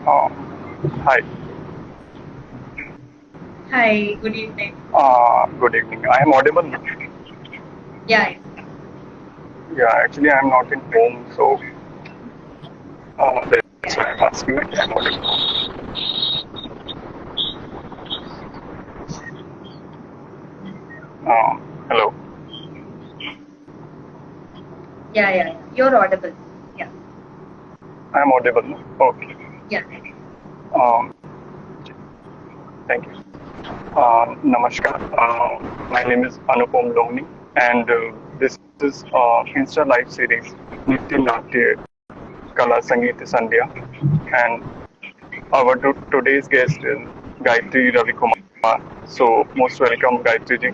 Uh, Hi. Hi, good evening. Good evening. I am audible now. Yeah, yeah. Yeah, actually, I am not in home, so that's why I'm asking if I'm audible. Hello. Yeah. You're audible. Yeah, I am audible now. Okay. yeah. Um, Thank you. Namaskar. My name is Anupam Lohni, and this is Insta Live series Nitya Natya Kala Sangeet Sandhya, and our today's guest is Gayatri Ravi Kumar. So, most welcome, Gayatri ji.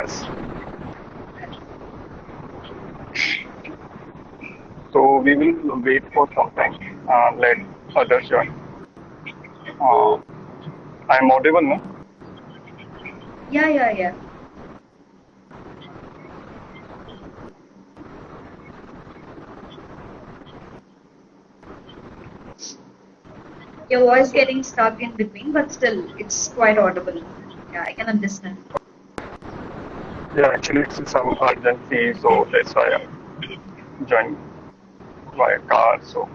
Yes. So we will wait for some time. Let others join. Uh, I'm audible, no? Yeah. Your voice getting stuck in between, but still, it's quite audible. Yeah, I can understand. Yeah, actually it's some urgency, so that's why I'm joining via car. So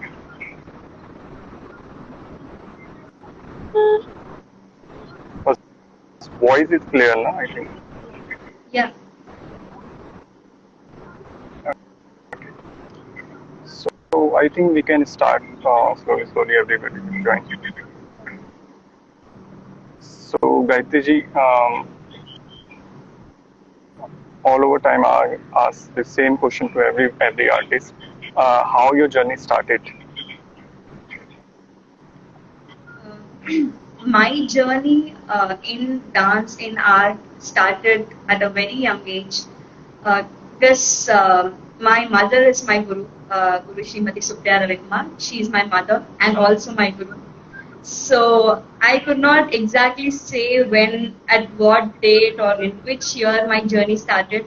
first voice is clear, no? I think. Yeah. So I think we can start slowly. Everybody will join. So Gayatri ji, all over time I ask the same question to every artist. How your journey started? My journey in dance, in art, started at a very young age. Uh, this My mother is my guru, Guru Srimati Supriya Ravikumar. She is my mother and also my guru. So I could not exactly say when, at what date, or in which year my journey started.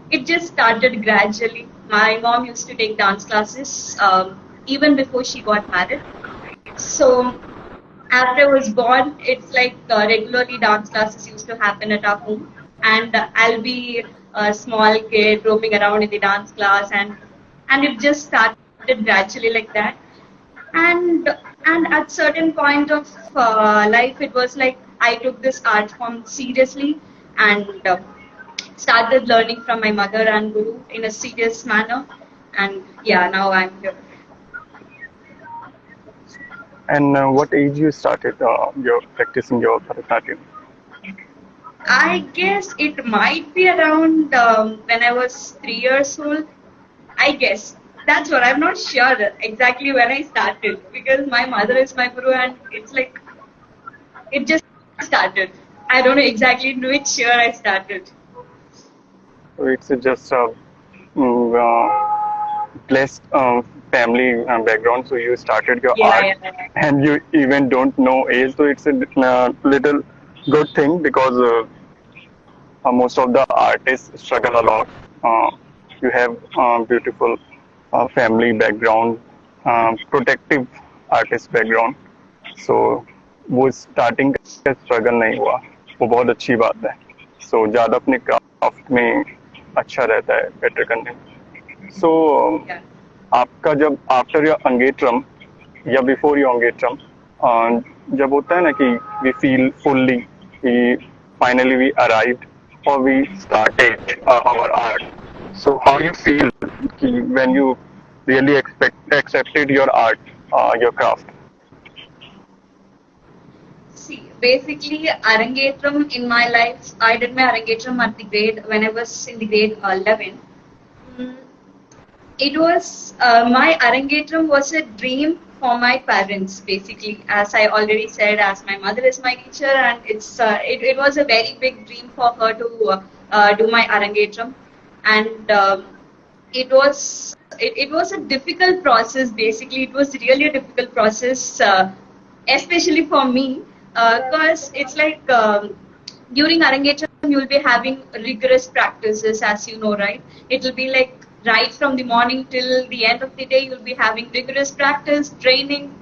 It just started gradually. My mom used to take dance classes even before she got married. So after I was born, it's like regularly dance classes used to happen at our home, and I'll be a small kid roaming around in the dance class, and it just started gradually like that. And at certain point of life, it was like I took this art form seriously and started learning from my mother and guru in a serious manner. And yeah, now I'm here. And what age you started your practicing your Bharatanatyam? I guess it might be around when I was 3 years old. I guess that's what I'm not sure exactly when I started because my mother is my guru and it's like it just started. I don't know exactly in which year I started. So it's just a blessed family background. So you started your Yeah, art, yeah, yeah. and you even don't know age. So it's a little good thing because most of the artists struggle a lot. Uh, you have beautiful family background, protective artist background. So वो starting का struggle नहीं हुआ, वो बहुत अच्छी बात है. सो ज़्यादा अपने क्राफ्ट में अच्छा रहता है बेटर करने में. सो Yeah. आपका जब आफ्टर योर अंगेट्रम या बिफोर योर अंगेट्रम जब होता है ना कि वी फील फुल्ली कि फाइनली वी अराइव्ड और we started our art. So how you feel कि when you really accepted your art, your craft? See, basically, Arangetram in my life, I did my Arangetram at the grade when I was in the grade 11. Mm, It was my Arangetram was a dream for my parents, basically. As I already said, as my mother is my teacher, and it was a very big dream for her to do my Arangetram, and it was a difficult process. Basically, it was really a difficult process, especially for me, because it's like. During Arangetram, you'll be having rigorous practices, as you know, right? It will be like right from the morning till the end of the day, you'll be having rigorous practice, training,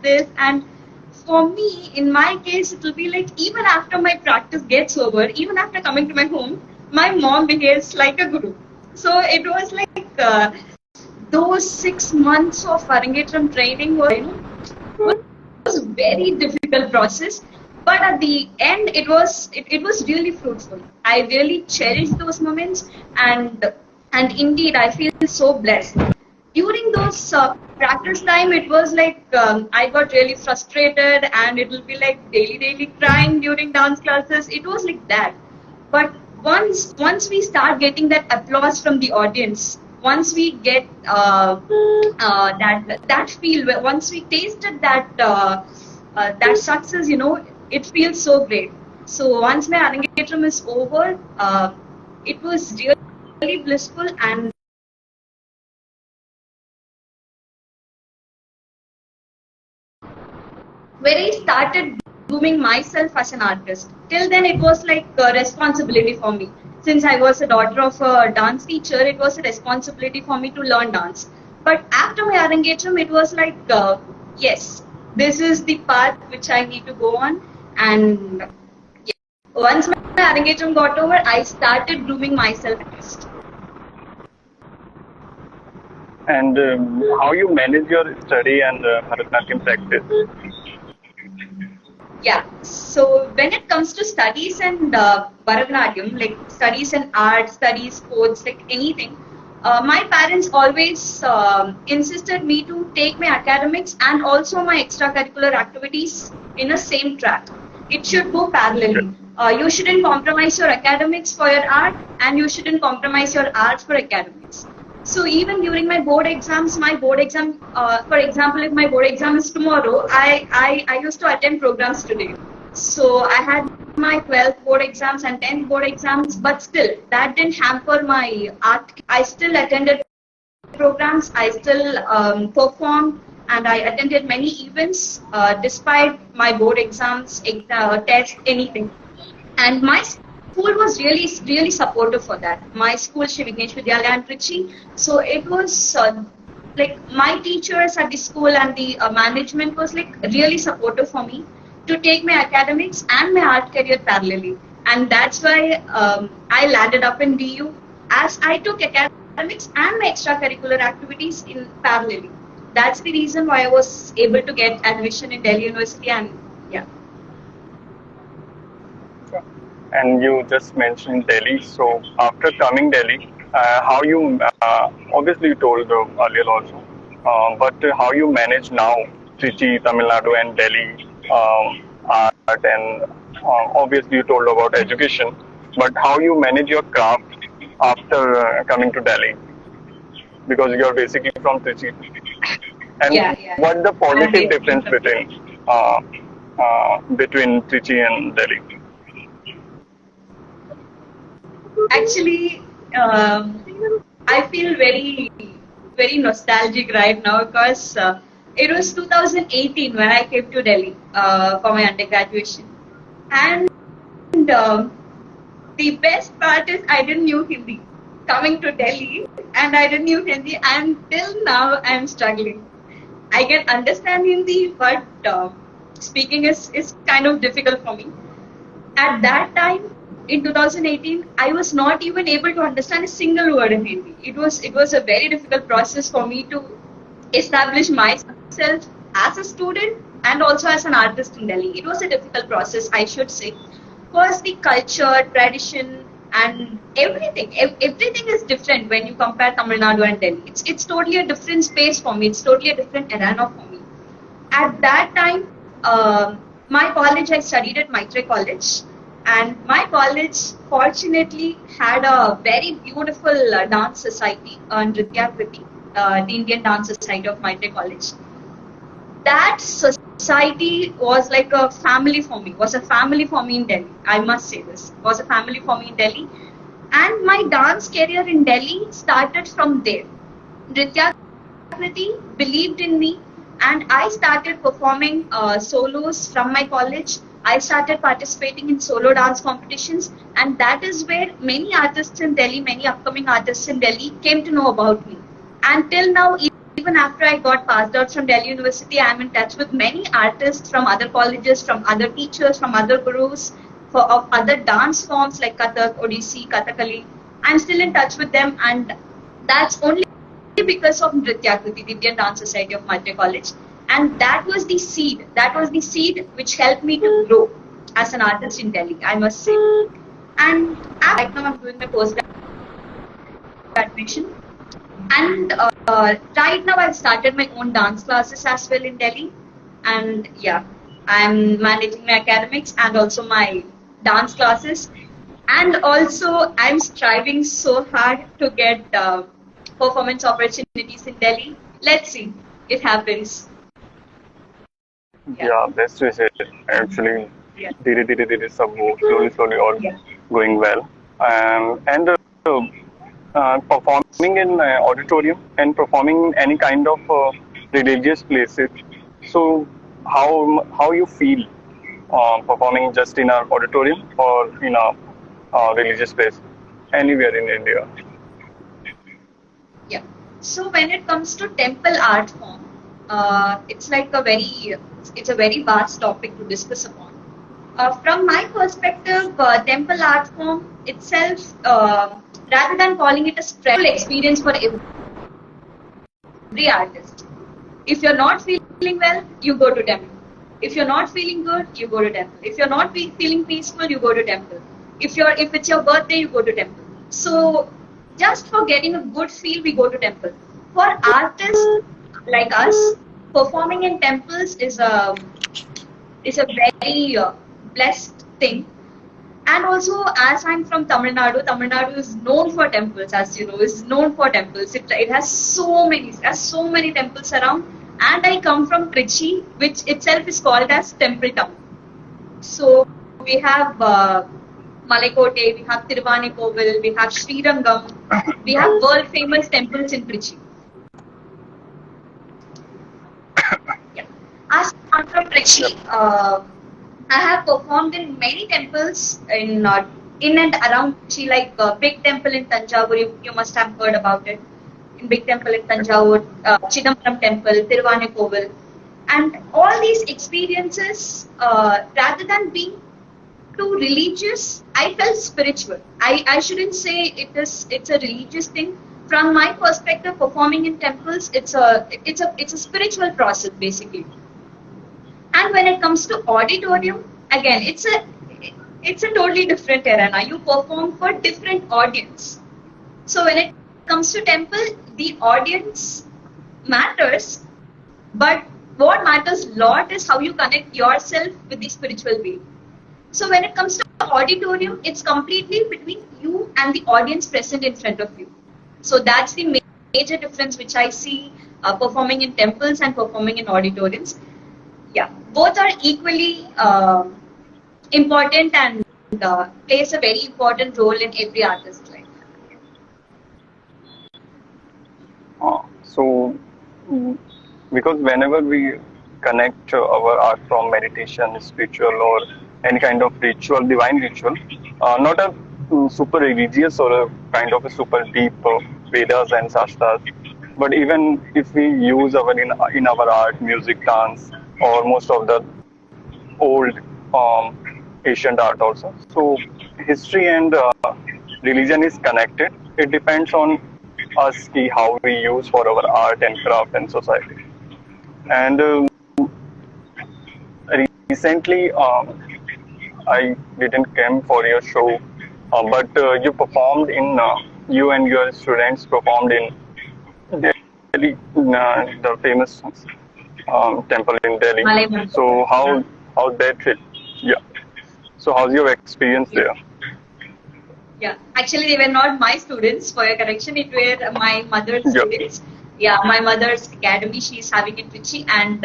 this. And for me, in my case, it will be like even after my practice gets over, even after coming to my home, my mom behaves like a guru. So it was like those 6 months of Arangetram training was a very difficult process, but at the end it was really fruitful. I really cherished those moments, and indeed I feel so blessed. During those practice time, it was like I got really frustrated, and it will be like daily crying during dance classes. It was like that. But once we start getting that applause from the audience, once we get that feel, once we tasted that success, it feels so great. So once my Arangetram is over, it was really blissful. And when I started grooming myself as an artist, till then it was like a responsibility for me. Since I was a daughter of a dance teacher, it was a responsibility for me to learn dance. But after my Arangetram, it was like, yes, this is the path which I need to go on. And yeah, once my Arangetram got over, I started grooming myself next. And how you manage your study and Bharatanatyam practice? Yeah. So when it comes to studies and Bharatanatyam, like studies and art, studies, sports, like anything, my parents always insisted me to take my academics and also my extracurricular activities in a same track. It should go parallelly. You shouldn't compromise your academics for your art, and you shouldn't compromise your arts for academics. So even during my board exams, for example, if my board exam is tomorrow, I used to attend programs today. So I had my 12th board exams and 10th board exams, but still that didn't hamper my art. I still attended programs, I still performed, and I attended many events despite my board exams, tests, anything. And my school was really supportive for that. My school, Shri Vignesh Vidyalaya in Trichy, so it was like my teachers at the school and the management was like really supportive for me to take my academics and my art career parallelly. And that's why I landed up in DU, as I took academics and my extracurricular activities in parallelly. That's the reason why I was able to get admission in Delhi University. And yeah. And you just mentioned Delhi. So after coming Delhi, how you obviously you told earlier also, but how you manage now Trichy, Tamil Nadu, and Delhi art, and obviously you told about education. But how you manage your craft after coming to Delhi, because you are basically from Trichy, and Yeah. what the positive difference between Trichy and Delhi? Actually, I feel very nostalgic right now, because it was 2018 when I came to Delhi for my undergraduation. And the best part is I didn't know Hindi. Coming to Delhi, and I didn't know Hindi, and till now I'm struggling. I can understand Hindi, but speaking is kind of difficult for me. At that time, in 2018, I was not even able to understand a single word in Hindi. It was a very difficult process for me to establish myself as a student and also as an artist in Delhi. It was a difficult process, I should say, because the culture, tradition, and everything is different when you compare Tamil Nadu and Delhi. It's totally a different space for me. It's totally a different arena for me. At that time, my college, I studied at Maitre College, and my college fortunately had a very beautiful dance society, Nritya Kriti, the Indian Dance Society of Maitre College. That society was like a family for me, was a family for me in Delhi. I must say this, was a family for me in Delhi. And my dance career in Delhi started from there. Nritya Kriti believed in me, And I started performing solos from my college. I started participating in solo dance competitions, and that is where many artists in Delhi, many upcoming artists in Delhi came to know about me. And till now, even after I got passed out from Delhi University, I'm in touch with many artists from other colleges, from other teachers, from other gurus, of other dance forms like Kathak, Odissi, Kathakali. I'm still in touch with them, and that's only because of Nrityakriti, the Indian Dance Society of Madhya College. And that was the seed. That was the seed which helped me to grow as an artist in Delhi, I must say. And right now I'm doing my post graduation. And right now I've started my own dance classes as well in Delhi. And yeah, I'm managing my academics and also my dance classes. And also I'm striving so hard to get performance opportunities in Delhi. Let's see, it happens. Yeah. Yeah, best to say. Actually, Yeah. धीरे सब वो slowly all Yeah. going well. And performing in auditorium and performing in any kind of religious places. So how you feel performing just in an auditorium or in a religious place anywhere in India? Yeah. So when it comes to temple art form, it's like it's a very vast topic to discuss upon. From my perspective, temple art form itself, rather than calling it a stressful experience for every artist. If you're not feeling well, you go to temple. If you're not feeling good, you go to temple. If you're not feeling peaceful, you go to temple. If it's your birthday, you go to temple. So just for getting a good feel, we go to temple. For artists like us, performing in temples is a very blessed thing. And also, as I'm from Tamil Nadu is known for temples, as you know, is known for temples. It has so many temples around. And I come from Trichy, which itself is called as Temple Town. So we have Malaikote, we have Tiruvanikovil, we have Srirangam, we have world famous temples in Trichy. Yeah. As I'm from Trichy, I have performed in many temples in and around Trichy, like big temple in Tanjavur. You must have heard about it. In big temple in Tanjavur, Chidambaram temple, Tiruvanikovil, and all these experiences, rather than being too religious, I felt spiritual. I shouldn't say it's a religious thing. From my perspective, performing in temples, it's a spiritual process basically. And when it comes to auditorium, again, it's a totally different arena. You perform for different audience. So when it comes to temple, the audience matters, but what matters a lot is how you connect yourself with the spiritual being. So when it comes to auditorium, it's completely between you and the audience present in front of you. So that's the major difference which I see performing in temples and performing in auditoriums. Yeah, both are equally important and plays a very important role in every artist's life. So, because whenever we connect our art from meditation, spiritual, or any kind of ritual, divine ritual, not a super religious or a kind of a super deep Vedas and Shastras, but even if we use in our art, music, dance, or most of the old ancient art also. So history and religion is connected. It depends on us how we use for our art and craft and society. And recently, I didn't come for your show, but you performed in you and your students performed in Delhi, the famous temple in Delhi. Malay Mandir. So how that feel? Yeah. So how's your experience there? Yeah, actually they were not my students. For your correction, it were my mother's Yeah. students. Yeah, my mother's academy she is having in Trichy, and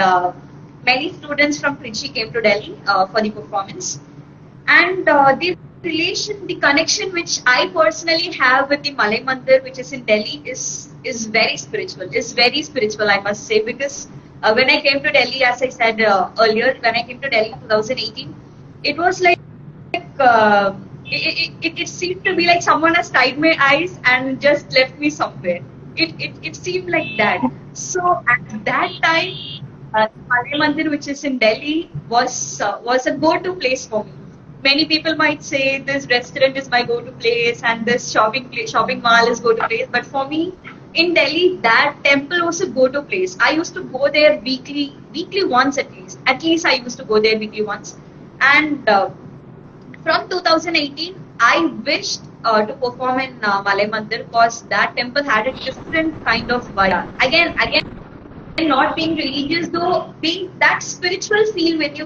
many students from Trichy came to Delhi for the performance. And the connection which I personally have with the Malay Mandir, which is in Delhi, is very spiritual. Is very spiritual, I must say, because When I came to Delhi, as I said earlier, when I came to Delhi in 2018, it was like uh, it seemed to be like someone has tied my eyes and just left me somewhere. It seemed like that. So at that time, Malay Mandir, which is in Delhi, was a go-to place for me. Many people might say this restaurant is my go-to place and this shopping mall is go-to place. But for me, in Delhi, that temple was a go-to place. I used to go there weekly once at least. At least I used to go there weekly once. And from 2018, I wished to perform in Malay Mandir because that temple had a different kind of vibe. Again, not being religious, though, being that spiritual feel when you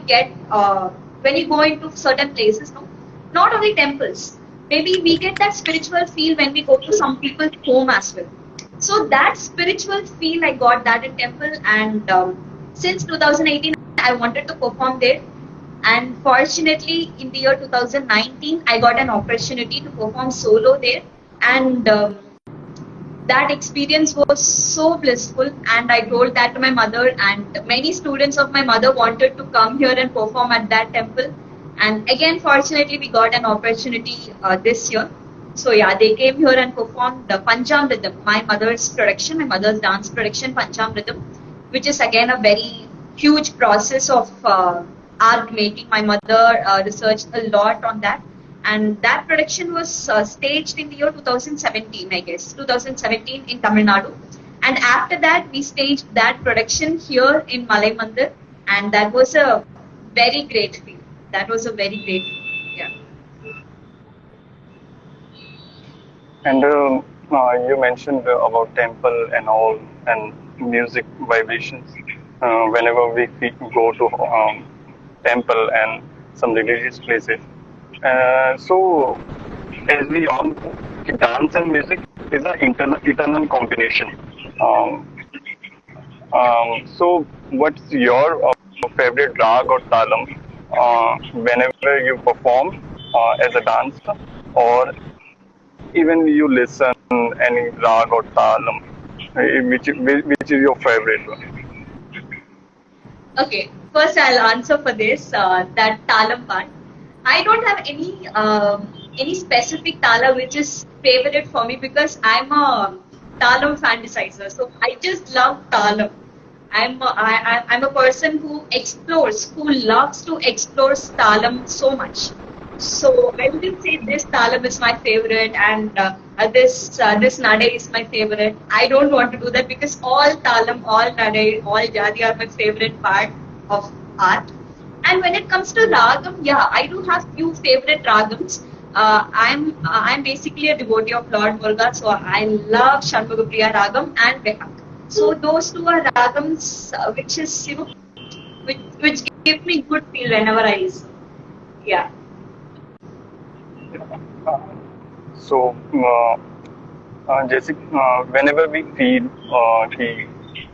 go into certain places. No, not only temples. Maybe we get that spiritual feel when we go to some people's home as well. So that spiritual feel, I got that in temple, and since 2018, I wanted to perform there. And fortunately, in the year 2019, I got an opportunity to perform solo there, and that experience was so blissful. And I told that to my mother, and many students of my mother wanted to come here and perform at that temple. And again, fortunately, we got an opportunity this year. So yeah, they came here and performed the Panchamritam, my mother's production, my mother's dance production, Panchamritam, which is again a very huge process of art making. My mother researched a lot on that, and that production was staged in the year 2017, I guess, 2017 in Tamil Nadu. And after that, we staged that production here in Malay Mandir, and that was a very great feel. That was a very great feel. Yeah. And you mentioned about temple and all and music vibrations. Whenever go to temple and some religious places. So, as we all know, dance and music is an eternal combination. Um, so, what's your favorite rag or talam whenever you perform as a dancer, or even you listen any rag or talam, which is your favorite one? Okay, first I'll answer for this that talam part. I don't have any specific tala which is favorite for me because I'm a talam fantasizer. So I just love talam. I'm a person who explores, who loves to explore talam so much. So when we say this talam is my favorite and this nade is my favorite, I don't want to do that because all talam, all nade, all jadi are my favorite part of art. And when it comes to ragam, yeah, I do have few favorite ragams. I'm basically a devotee of Lord Muruga, so I love Shanmugapriya ragam and Behak. So those two are ragams which is which give me good feel whenever I listen. Yeah. So, Jessica, whenever we feel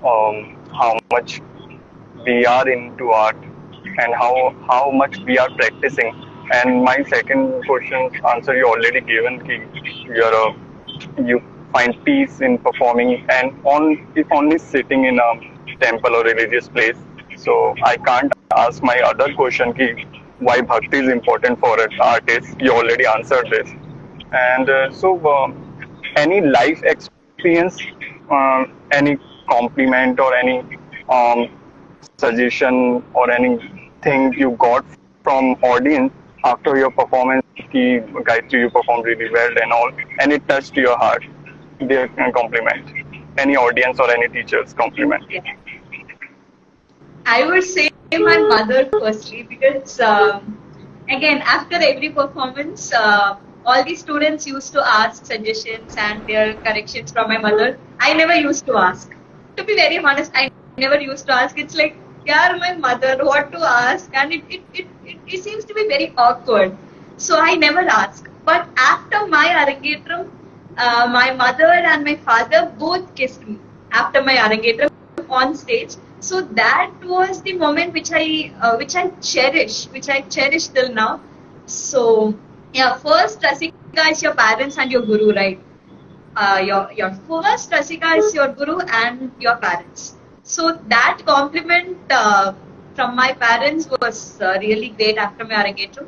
how much we are into art and how much we are practicing. And my second question answer you already given ki you find peace in performing and on if only sitting in a temple or religious place. So I can't ask my other question ki why bhakti is important for an artist. You already answered this. And any life experience, any compliment or any um, suggestion or anything you got from audience after your performance ki Gayatri you performed really well and all and it touched your heart, their compliment, any audience or any teacher's compliment? Yeah. I would say my mother firstly because again after every performance all the students used to ask suggestions and their corrections from my mother. I never used to ask. To be very honest, I never used to ask. It's like, yeah, my mother, what to ask? And it seems to be very awkward. So I never ask. But after my Arangetram, my mother and my father both kissed me after my Arangetram on stage. So that was the moment which I cherish till now. So yeah, first Rasika is your parents and your guru, right? Your first Rasika is your guru and your parents. So that compliment from my parents was really great after my Arangetram.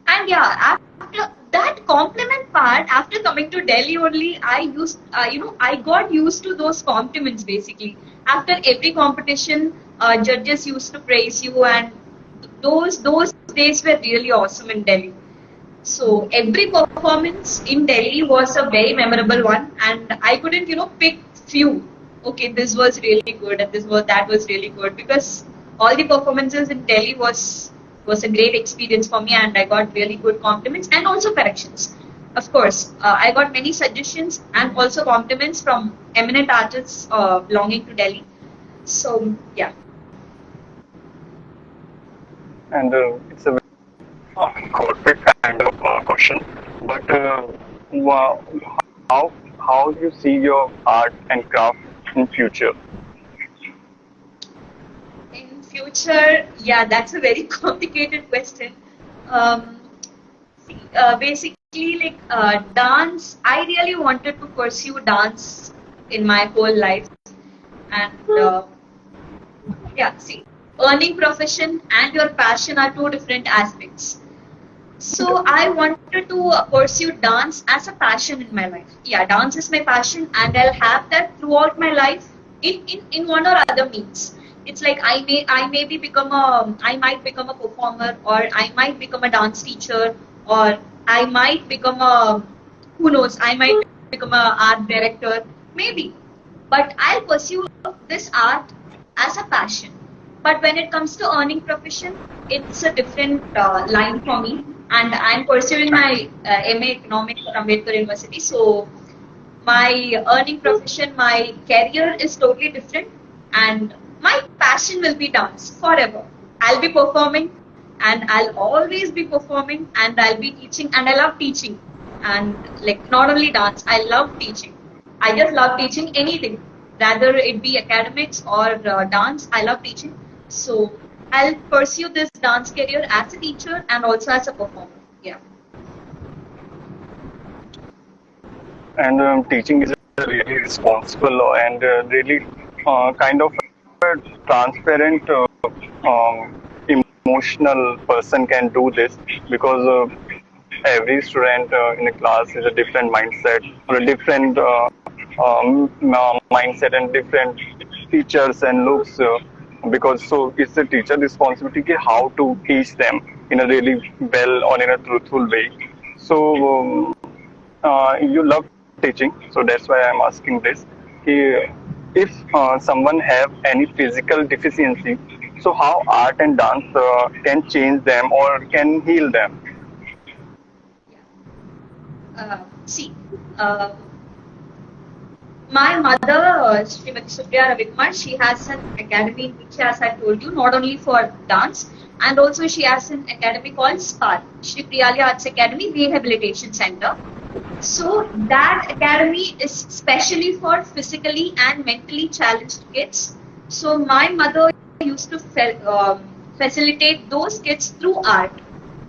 And yeah, after that compliment part, after coming to Delhi only, I used, I got used to those compliments basically. After every competition, judges used to praise you, and those days were really awesome in Delhi. So every performance in Delhi was a very memorable one, and I couldn't, pick few. Okay, this was really good, and that was really good, because all the performances in Delhi was a great experience for me, and I got really good compliments and also corrections. Of course, I got many suggestions and also compliments from eminent artists belonging to Delhi. So yeah. And it's a corporate kind of question, but wow, how do you see your art and craft in future? In future, yeah, that's a very complicated question. Um, Basically, like dance, I really wanted to pursue dance in my whole life, and yeah, see, earning profession and your passion are two different aspects. Yes. So I wanted to pursue dance as a passion in my life. Yeah, dance is my passion, and I'll have that throughout my life in one or other means. It's like I might become a performer, or I might become a dance teacher, or I might become a, who knows, I might become a art director, maybe. But I'll pursue this art as a passion. But when it comes to earning profession, it's a different line for me. And I'm pursuing my MA Economics from Ambedkar University. So my earning profession, my career is totally different. And my passion will be dance forever. I'll be performing, and I'll always be performing, and I'll be teaching, and I love teaching. And like, not only dance, I love teaching. I just love teaching anything, rather it be academics or dance. I love teaching. So I'll pursue this dance career as a teacher and also as a performer. Yeah. And teaching is a really responsible and really kind of a transparent, emotional person can do this, because every student in a class is a different mindset or a different mindset and different features and looks. Because so it's the teacher responsibility how to teach them in a really well or in a truthful way. So you love teaching, so that's why I'm asking this. If someone have any physical deficiency, so how art and dance can change them or can heal them? See, uh, my mother, Srimati Supriya Ravikumar, she has an academy in which, as I told you, not only for dance, and also she has an academy called SPAR, Shri Priyali Arts Academy Rehabilitation Center. So that academy is specially for physically and mentally challenged kids. So my mother used to facilitate those kids through art.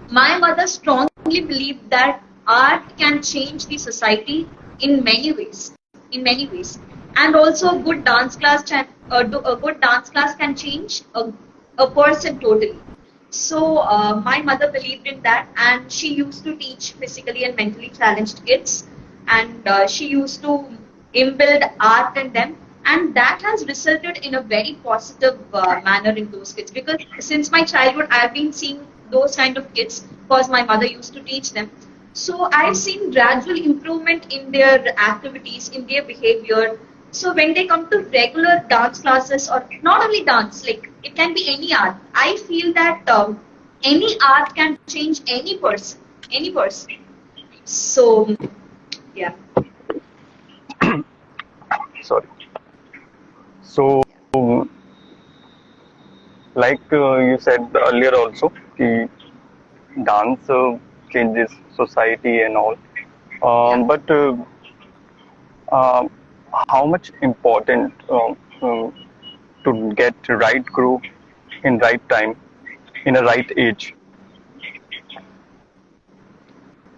My mother strongly believed that art can change the society in many ways, and also a good dance class can change a person totally. So my mother believed in that, and she used to teach physically and mentally challenged kids, and she used to imbuild art in them, and that has resulted in a very positive manner in those kids. Because since my childhood, I've been seeing those kind of kids because my mother used to teach them. So I've seen gradual improvement in their activities, in their behavior. So when they come to regular dance classes, or not only dance, like it can be any art, I feel that any art can change any person, any person. So yeah. Sorry. So like you said earlier also, the dance changes society and all, Yeah. but uh, how much important to get right group in right time in a right age,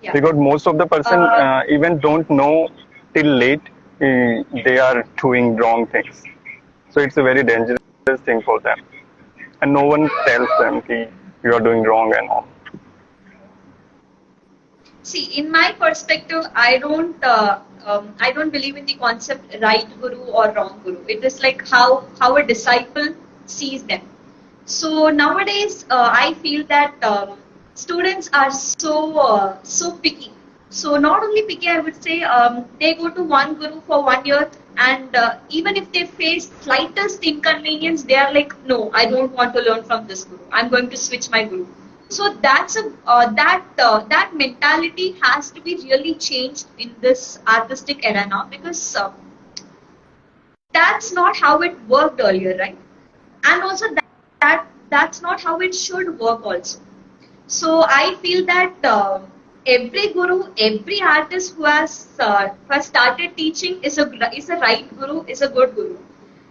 Yeah. because most of the person Uh, even don't know till late they are doing wrong things. So it's a very dangerous thing for them, and no one tells them that you are doing wrong and all. See, in my perspective, I don't believe in the concept right guru or wrong guru. It is like how a disciple sees them. So nowadays, I feel that students are so picky. So not only picky, I would say they go to one guru for 1 year, and even if they face slightest inconvenience, they are like, no, I don't want to learn from this guru. I'm going to switch my guru. So that mentality has to be really changed in this artistic arena, because that's not how it worked earlier, right? And also that's not how it should work also. So I feel that every guru, every artist who has started teaching is a right guru, is a good guru.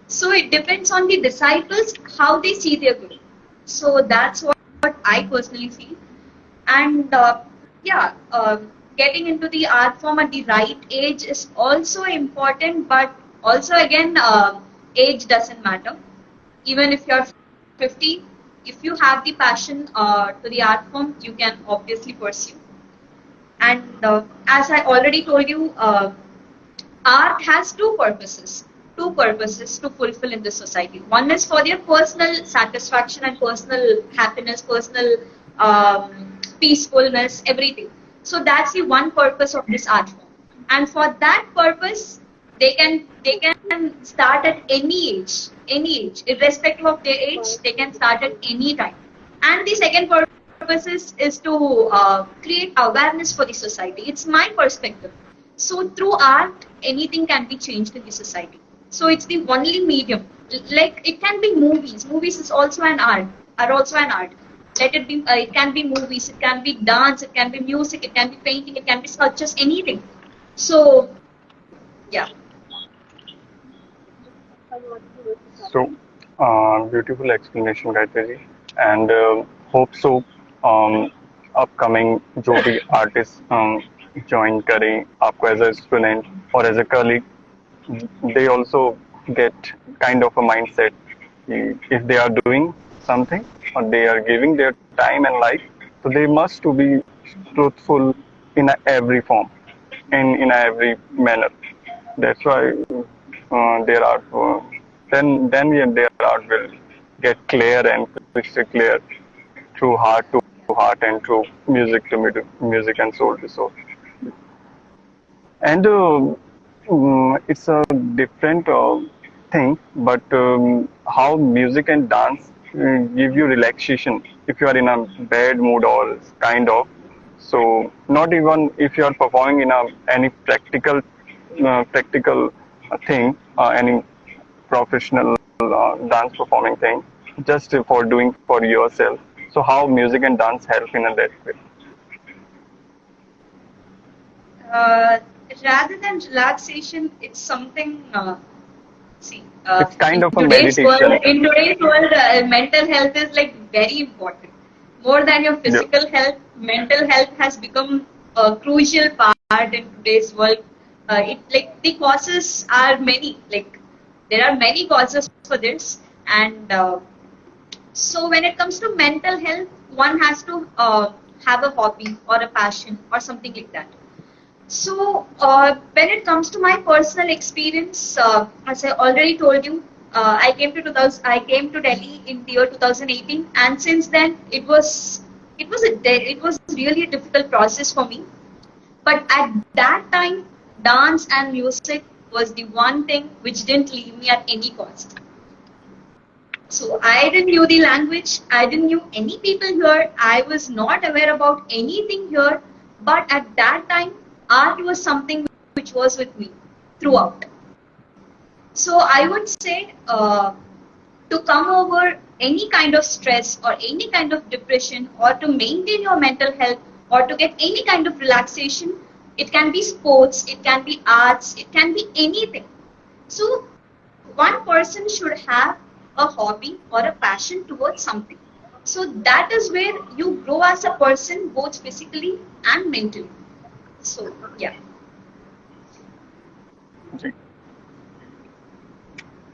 So it depends on the disciples how they see their guru. So that's what I personally feel. And yeah, getting into the art form at the right age is also important, but also again, age doesn't matter. Even if you're 50, if you have the passion to the art form, you can obviously pursue. And as I already told you, art has two purposes to fulfill in this society. One is for their personal satisfaction and personal happiness, personal peacefulness, everything. So that's the one purpose of this art form. And for that purpose, they can start at any age, irrespective of their age. They can start at any time. And the second purpose is to create awareness for the society. It's my perspective. So through art, anything can be changed in the society. So it's the only medium. Like it can be movies. Movies is also an art. Are also an art. Let it be. It can be movies. It can be dance. It can be music. It can be painting. It can be sculptures. Anything. So yeah. So, beautiful explanation, Gayatri ji. And hope so. Upcoming जो भी artists join करें आपको as a student or as a colleague, they also get kind of a mindset. If they are doing something or they are giving their time and life, so they must to be truthful in every form and in every manner. That's why their art, then yeah, their art will get clear and crystal clear through heart to heart and through music to music and soul to soul. And it's a different thing, but how music and dance give you relaxation if you are in a bad mood or kind of. So not even if you are performing in any practical thing, any professional dance performing thing, just for doing for yourself. So how music and dance help in that way? Uh, Rather than relaxation, it's something. See, It's kind of a meditation. in today's world, mental health is like very important. More than your Yeah. physical health, mental health has become a crucial part in today's world. It like the causes are many. Like there are many causes for this, and so when it comes to mental health, one has to have a hobby or a passion or something like that. So, when it comes to my personal experience, as I already told you, I came to Delhi in the year 2018, and since then it was really a difficult process for me. But at that time, dance and music was the one thing which didn't leave me at any cost. So I didn't knew the language. I didn't knew any people here. I was not aware about anything here. But at that time, art was something which was with me throughout. So I would say to come over any kind of stress or any kind of depression or to maintain your mental health or to get any kind of relaxation, it can be sports, it can be arts, it can be anything. So one person should have a hobby or a passion towards something. So that is where you grow as a person both physically and mentally. So yeah.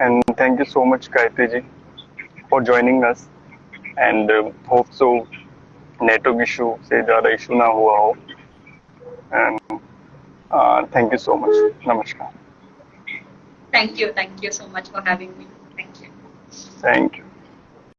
And thank you so much, Gayatri ji, for joining us. And hope so network issue से ज़्यादा issue ना हुआ हो. And thank you so much. Namaskar. Thank you so much for having me. Thank you. Thank you.